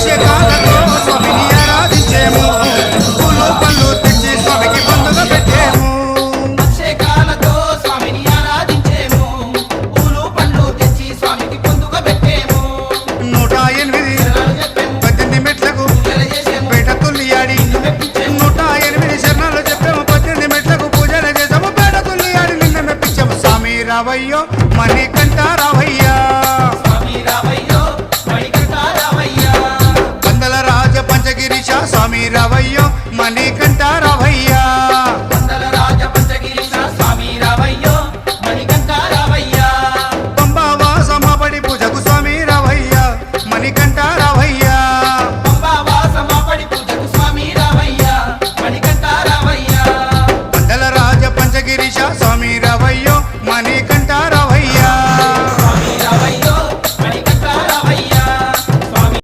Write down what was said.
అభిషేకాలతో స్వామిని ఆరాధించేము పూలు పళ్ళు తెచ్చి స్వామికి పండుగ పెట్టేము అభిషేకాలతో స్వామిని ఆరాధించేము పూలు పండ్లు తెచ్చి స్వామికి పండుగ పెట్టేము 108 మెట్లకు పేట తుల్లియాడి 108 శరణాలు చెప్పాము 18 మెట్లకు పూజలు చేసాము పేట తుల్లియాడి నిన్న మెప్పించాము స్వామి రావయ్యో మణికంఠ రావయ్యా స్వామి రావయ్యో మణికంఠ రావయ్యా కందల రాజ పంచగిరీశ స్వామి రావయ్యో మణికంఠ రావయ్యా కందల రాజ పంచగిరీశ స్వామి రావయ్యో మణికంఠ రావయ్యా పంబావాస మాపడి పూజకు స్వామి రావయ్యా మణికంఠ రావయ్యా పంబావాస మాపడి పూజకు స్వామి రావయ్యా మణికంఠ రావయ్యా కందల రాజ పంచగిరీశ స్వామి